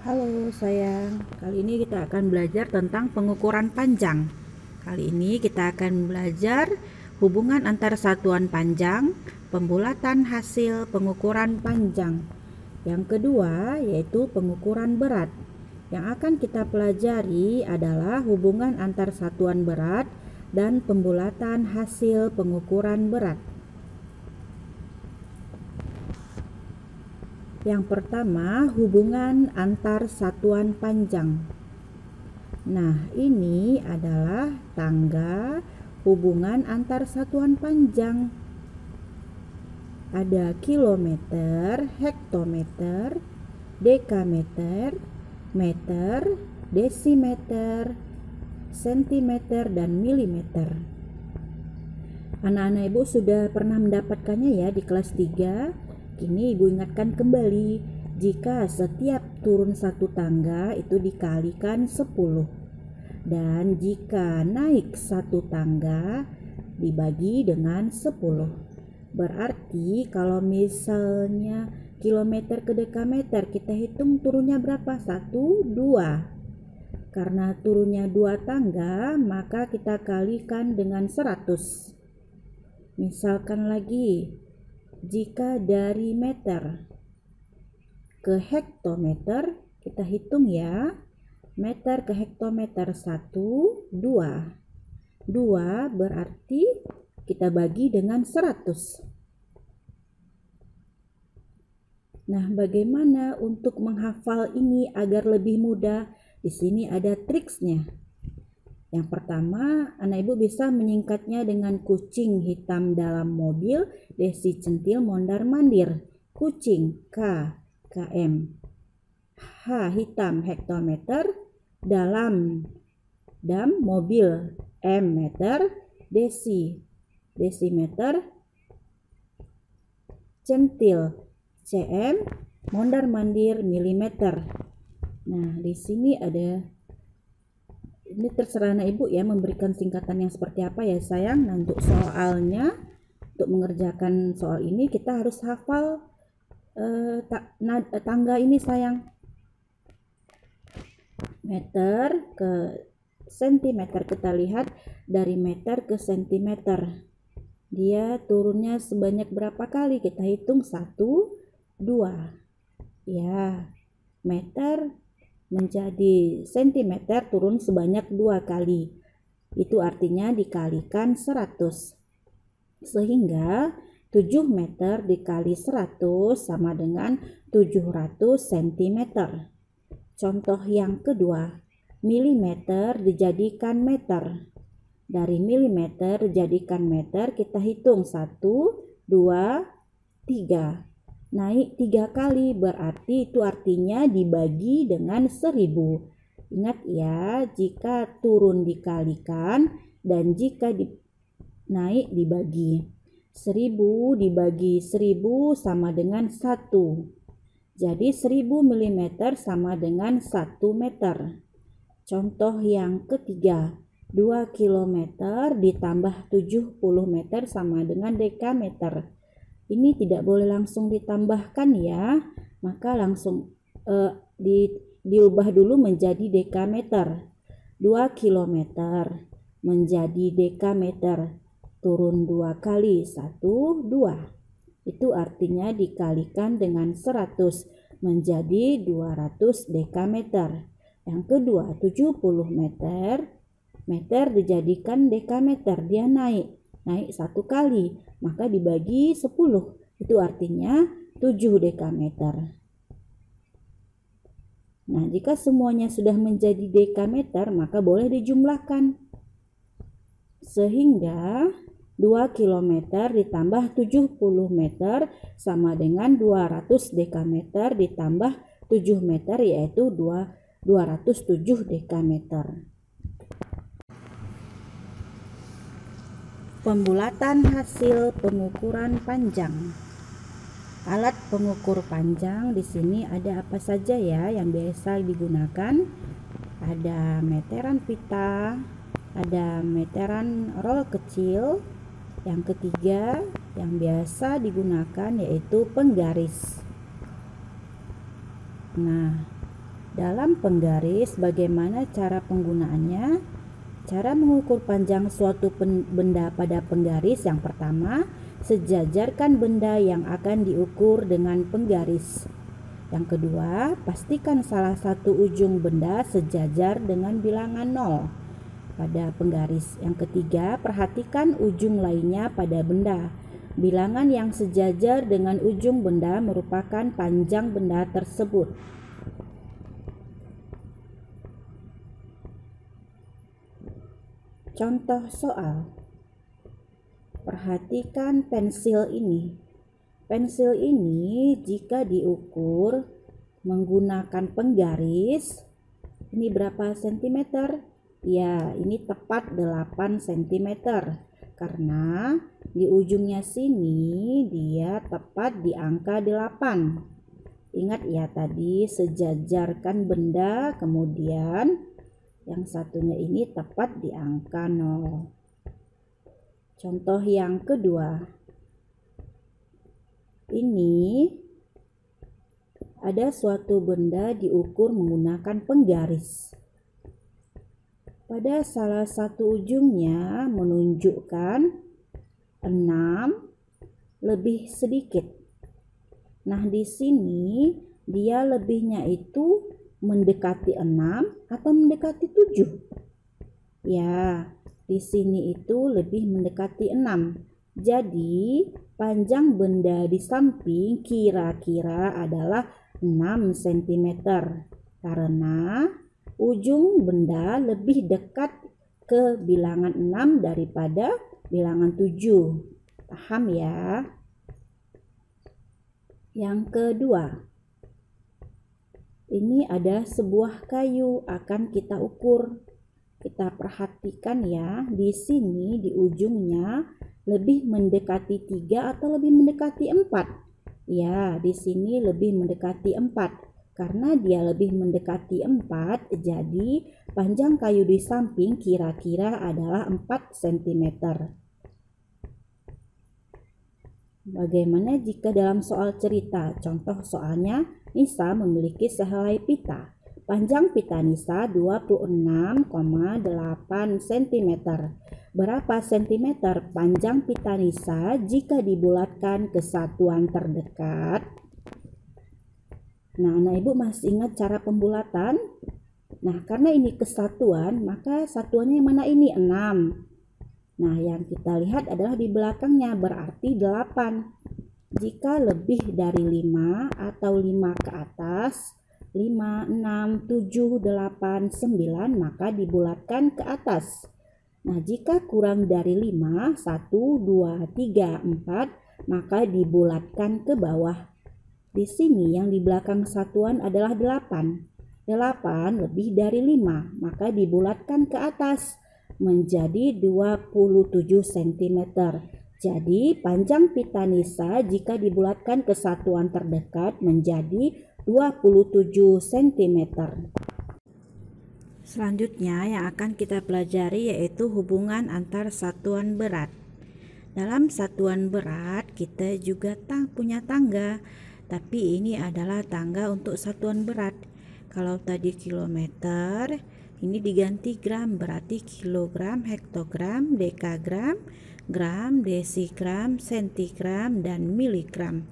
Halo sayang, kali ini kita akan belajar tentang pengukuran panjang. Kali ini kita akan belajar hubungan antar satuan panjang, pembulatan hasil pengukuran panjang. Yang kedua yaitu pengukuran berat. Yang akan kita pelajari adalah hubungan antar satuan berat dan pembulatan hasil pengukuran berat. Yang pertama, hubungan antar satuan panjang. Nah, ini adalah tangga hubungan antar satuan panjang. Ada kilometer, hektometer, dekameter, meter, desimeter, sentimeter, dan milimeter. Anak-anak ibu sudah pernah mendapatkannya ya di kelas 3. Kini ibu ingatkan kembali, jika setiap turun satu tangga itu dikalikan 10. Dan jika naik satu tangga dibagi dengan 10. Berarti kalau misalnya kilometer ke dekameter, kita hitung turunnya berapa? 1, 2. Karena turunnya 2 tangga, maka kita kalikan dengan 100. Misalkan lagi, jika dari meter ke hektometer, kita hitung ya, meter ke hektometer 1, 2. 2 berarti kita bagi dengan 100. Nah, bagaimana untuk menghafal ini agar lebih mudah? Di sini ada triksnya. Yang pertama, anak ibu bisa menyingkatnya dengan kucing hitam dalam mobil, Desi centil mondar mandir. Kucing K, km. H hitam hektometer, dalam dam mobil, M meter, Desi desimeter, centil cm, mondar mandir milimeter. Nah, di sini ada, ini terserah anak ibu ya memberikan singkatan yang seperti apa ya sayang. Nah, untuk soalnya, untuk mengerjakan soal ini kita harus hafal tangga ini sayang. Meter ke sentimeter, kita lihat dari meter ke sentimeter. Dia turunnya sebanyak berapa kali? Kita hitung 1, 2. Ya, meter menjadi sentimeter turun sebanyak 2 kali. Itu artinya dikalikan 100. Sehingga 7 meter dikali 100 sama dengan 700 cm. Contoh yang kedua, milimeter dijadikan meter. Dari milimeter dijadikan meter, kita hitung 1, 2, 3. Naik 3 kali, berarti itu artinya dibagi dengan 1000. Ingat ya, jika turun dikalikan dan jika naik dibagi. 1000 dibagi 1000 sama dengan 1. Jadi 1000 mm sama dengan 1 meter. Contoh yang ketiga, 2 km ditambah 70 meter sama dengan dekameter. Ini tidak boleh langsung ditambahkan ya, maka langsung diubah dulu menjadi dekameter. 2 km menjadi dekameter, turun 2 kali, 1, 2. Itu artinya dikalikan dengan 100 menjadi 200 dekameter. Yang kedua, 70 meter. Meter dijadikan dekameter, dia naik 1 kali, maka dibagi 10, itu artinya 7 dekameter. Nah, jika semuanya sudah menjadi dekameter, maka boleh dijumlahkan. Sehingga 2 km ditambah 70 meter sama dengan 200 dekameter ditambah 7 meter, yaitu 207 dekameter. Pembulatan hasil pengukuran panjang. Alat pengukur panjang di sini ada apa saja ya yang biasa digunakan? Ada meteran pita, ada meteran roll kecil. Yang ketiga yang biasa digunakan yaitu penggaris. Nah, Dalam penggaris, bagaimana cara penggunaannya? Cara mengukur panjang suatu benda pada penggaris: yang pertama, sejajarkan benda yang akan diukur dengan penggaris. Yang kedua, pastikan salah satu ujung benda sejajar dengan bilangan 0 pada penggaris. Yang ketiga, perhatikan ujung lainnya pada benda. Bilangan yang sejajar dengan ujung benda merupakan panjang benda tersebut. Contoh soal. Perhatikan pensil ini. Pensil ini jika diukur menggunakan penggaris, ini berapa sentimeter? Ya, ini tepat 8 cm. Karena di ujungnya sini dia tepat di angka 8. Ingat ya tadi, sejajarkan benda, kemudian yang satunya ini tepat di angka 0. Contoh yang kedua. Ini ada suatu benda diukur menggunakan penggaris. Pada salah satu ujungnya menunjukkan 6 lebih sedikit. Nah, di sini dia lebihnya itu mendekati 6 atau mendekati 7? Ya, di sini itu lebih mendekati 6. Jadi, panjang benda di samping kira-kira adalah 6 cm. Karena ujung benda lebih dekat ke bilangan 6 daripada bilangan 7. Paham ya? Yang kedua. Ini ada sebuah kayu akan kita ukur. Kita perhatikan ya, di sini di ujungnya lebih mendekati 3 atau lebih mendekati 4. Ya, di sini lebih mendekati 4. Karena dia lebih mendekati 4, jadi panjang kayu di samping kira-kira adalah 4 cm. Bagaimana jika dalam soal cerita? Contoh soalnya, Nisa memiliki sehelai pita. Panjang pita Nisa 26,8 cm. Berapa cm panjang pita Nisa jika dibulatkan ke satuan terdekat? Nah, anak ibu masih ingat cara pembulatan? Nah, karena ini kesatuan, maka satuannya yang mana ini? 6. Nah, yang kita lihat adalah di belakangnya, berarti 8. Jika lebih dari 5 atau 5 ke atas, 5, 6, 7, 8, 9, maka dibulatkan ke atas. Nah, jika kurang dari 5, 1, 2, 3, 4, maka dibulatkan ke bawah. Di sini yang di belakang satuan adalah 8. 8 lebih dari 5, maka dibulatkan ke atas menjadi 27 cm. Jadi panjang pita Nisa jika dibulatkan ke satuan terdekat menjadi 27 cm. Selanjutnya yang akan kita pelajari yaitu hubungan antar satuan berat. Dalam satuan berat kita juga punya tangga, tapi ini adalah tangga untuk satuan berat. Kalau tadi kilometer, ini diganti gram, berarti kilogram, hektogram, dekagram, gram, desigram, sentigram, dan miligram.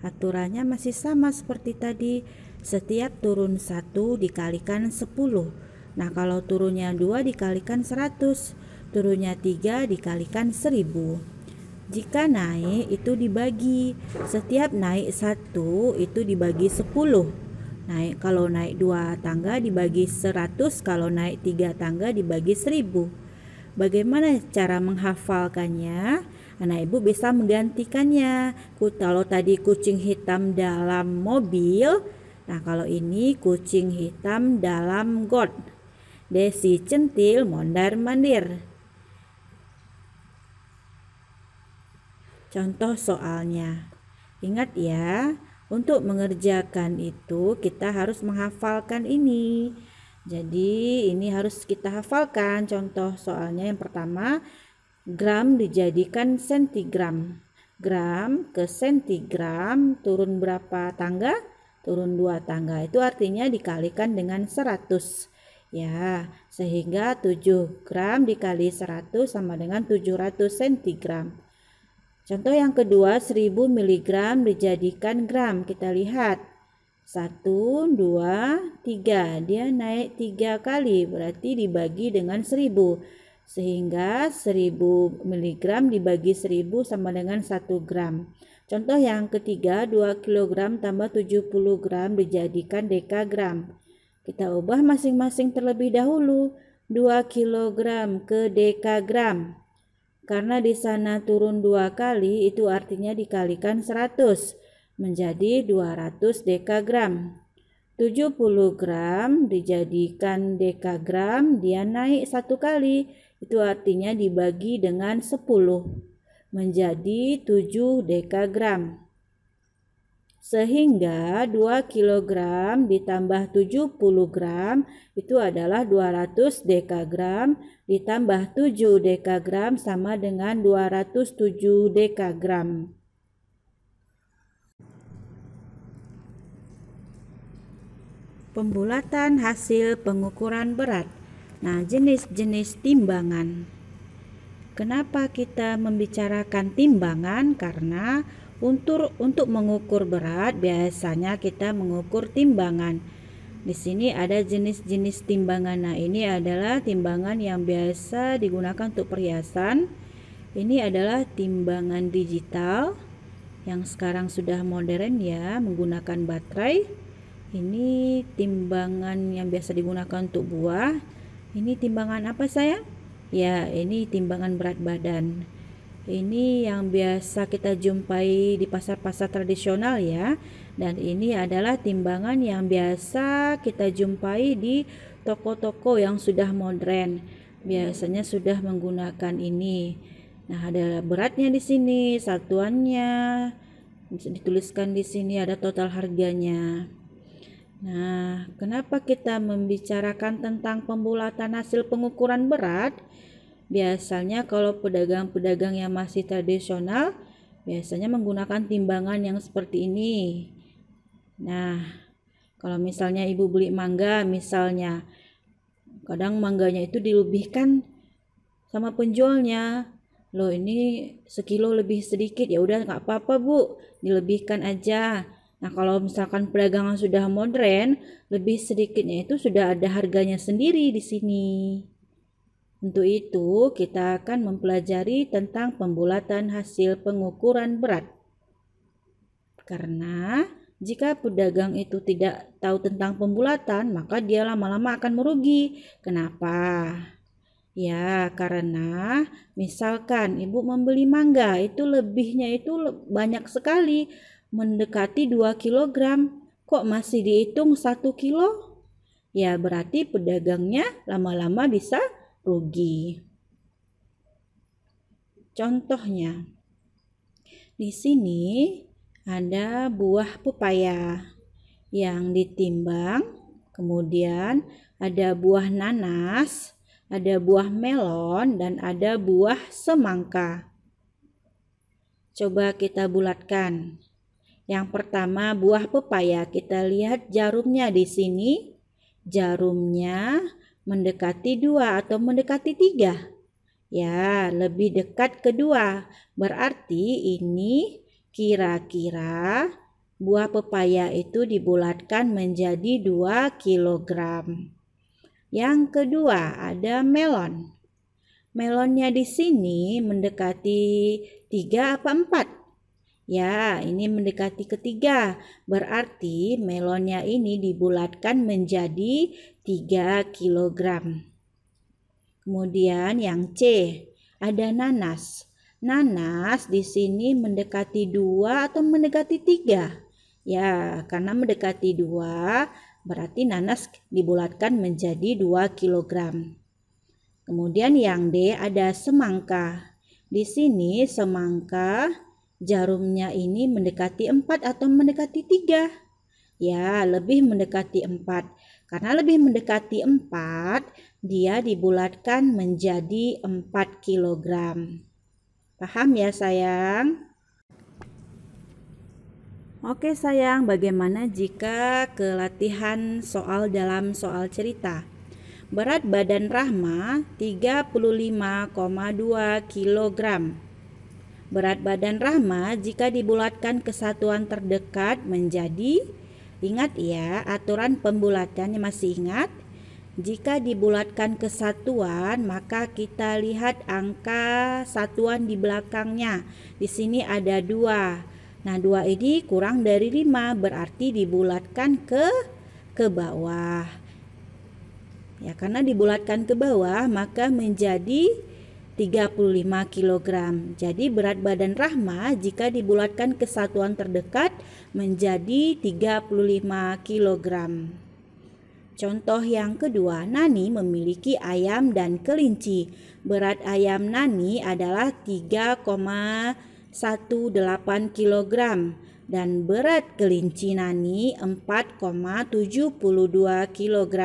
Aturannya masih sama seperti tadi, setiap turun 1 dikalikan 10. Nah, kalau turunnya 2 dikalikan 100, turunnya 3 dikalikan 1000. Jika naik itu dibagi, setiap naik 1 itu dibagi 10. Kalau naik 2 tangga dibagi 100, kalau naik 3 tangga dibagi 1000. Bagaimana cara menghafalkannya? Anak ibu bisa menggantikannya. Kalau tadi kucing hitam dalam mobil, nah kalau ini kucing hitam dalam got. Desi centil mondar-mandir. Contoh soalnya. Ingat ya, untuk mengerjakan itu kita harus menghafalkan ini. Jadi ini harus kita hafalkan. Contoh soalnya yang pertama, gram dijadikan sentigram. Gram ke sentigram turun berapa tangga? turun 2 tangga. Itu artinya dikalikan dengan 100. Ya, sehingga 7 gram dikali 100 sama dengan 700 cm. Contoh yang kedua, 1000 mg dijadikan gram. Kita lihat. 1, 2, 3. Dia naik 3 kali, berarti dibagi dengan 1000. Sehingga 1000 mg dibagi 1000 sama dengan 1 gram. Contoh yang ketiga, 2 kg tambah 70 gram dijadikan dekagram. Kita ubah masing-masing terlebih dahulu. 2 kg ke dekagram. Karena di sana turun 2 kali, itu artinya dikalikan 100 menjadi 200 dekagram. 70 gram dijadikan dekagram, dia naik 1 kali. Itu artinya dibagi dengan 10 menjadi 7 dekagram. Sehingga 2 kg ditambah 70 gram itu adalah 200 dekagram ditambah 7 dekagram sama dengan 207 dekagram. Pembulatan hasil pengukuran berat. Nah, jenis-jenis timbangan. Kenapa kita membicarakan timbangan? Karena untuk mengukur berat biasanya kita mengukur timbangan. Di sini ada jenis-jenis timbangan. Nah, ini adalah timbangan yang biasa digunakan untuk perhiasan. Ini adalah timbangan digital yang sekarang sudah modern ya, menggunakan baterai. Ini timbangan yang biasa digunakan untuk buah. Ini timbangan apa sayang? Ya, ini timbangan berat badan. Ini yang biasa kita jumpai di pasar-pasar tradisional ya. Dan ini adalah timbangan yang biasa kita jumpai di toko-toko yang sudah modern. Biasanya sudah menggunakan ini. Nah, ada beratnya di sini, satuannya. Bisa dituliskan di sini, ada total harganya. Nah, kenapa kita membicarakan tentang pembulatan hasil pengukuran berat? Biasanya kalau pedagang-pedagang yang masih tradisional biasanya menggunakan timbangan yang seperti ini. Nah, kalau misalnya ibu beli mangga misalnya, kadang mangganya itu dilebihkan sama penjualnya. Loh, ini sekilo lebih sedikit, ya udah nggak apa-apa bu, dilebihkan aja. Nah, kalau misalkan perdagangan sudah modern, lebih sedikitnya itu sudah ada harganya sendiri di sini. Untuk itu, kita akan mempelajari tentang pembulatan hasil pengukuran berat. Karena jika pedagang itu tidak tahu tentang pembulatan, maka dia lama-lama akan merugi. Kenapa? Ya, karena misalkan ibu membeli mangga, itu lebihnya itu banyak sekali, mendekati 2 kg. Kok masih dihitung 1 kilo? Ya, berarti pedagangnya lama-lama bisa rugi. Contohnya, di sini ada buah pepaya yang ditimbang, kemudian ada buah nanas, ada buah melon, dan ada buah semangka. Coba kita bulatkan. Yang pertama buah pepaya, kita lihat jarumnya di sini. Jarumnya mendekati 2 atau mendekati 3. Ya, lebih dekat ke 2. Berarti ini kira-kira buah pepaya itu dibulatkan menjadi 2 kg. Yang kedua ada melon. Melonnya di sini mendekati 3 apa 4? Ya, ini mendekati ketiga. Berarti melonnya ini dibulatkan menjadi 3 kg. Kemudian yang C, ada nanas. Nanas di sini mendekati 2 atau mendekati 3? Ya, karena mendekati 2, berarti nanas dibulatkan menjadi 2 kg. Kemudian yang D, ada semangka. Di sini semangka jarumnya ini mendekati 4 atau mendekati 3? Ya, lebih mendekati 4. Karena lebih mendekati 4, dia dibulatkan menjadi 4 kg. Paham ya sayang? Oke sayang, bagaimana jika ke latihan soal dalam soal cerita? Berat badan Rahma 35,2 kg. Berat badan Rahma jika dibulatkan ke satuan terdekat menjadi, ingat ya, aturan pembulatannya masih ingat? Jika dibulatkan ke satuan, maka kita lihat angka satuan di belakangnya. Di sini ada 2. Nah, 2 ini kurang dari 5, berarti dibulatkan ke bawah. Ya, karena dibulatkan ke bawah, maka menjadi 35 kg. Jadi berat badan Rahma jika dibulatkan ke satuan terdekat menjadi 35 kg. Contoh yang kedua, Nani memiliki ayam dan kelinci. Berat ayam Nani adalah 3,18 kg dan berat kelinci Nani 4,72 kg.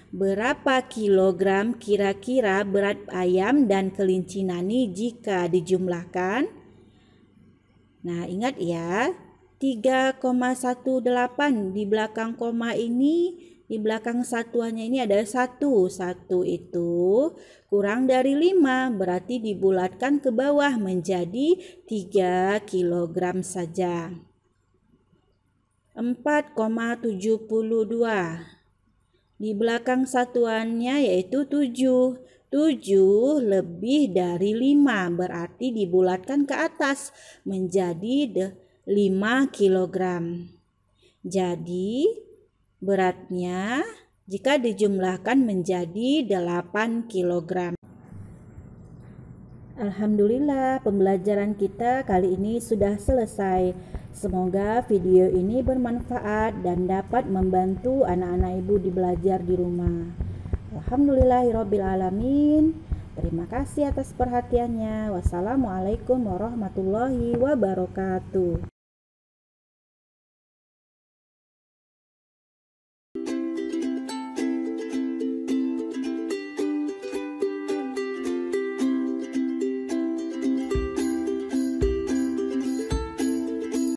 Berapa kilogram kira-kira berat ayam dan kelinci Nani jika dijumlahkan? Nah, ingat ya, 3,18 di belakang koma ini, di belakang satuannya ini ada 1. 1 itu kurang dari 5, berarti dibulatkan ke bawah menjadi 3 kg saja. 4,72 di belakang satuannya yaitu 7. 7 lebih dari 5, berarti dibulatkan ke atas menjadi 5 kg. Jadi beratnya jika dijumlahkan menjadi 8 kg. Alhamdulillah, pembelajaran kita kali ini sudah selesai. Semoga video ini bermanfaat dan dapat membantu anak-anak ibu di belajar di rumah. Alhamdulillahirabbil alamin. Terima kasih atas perhatiannya. Wassalamualaikum warahmatullahi wabarakatuh.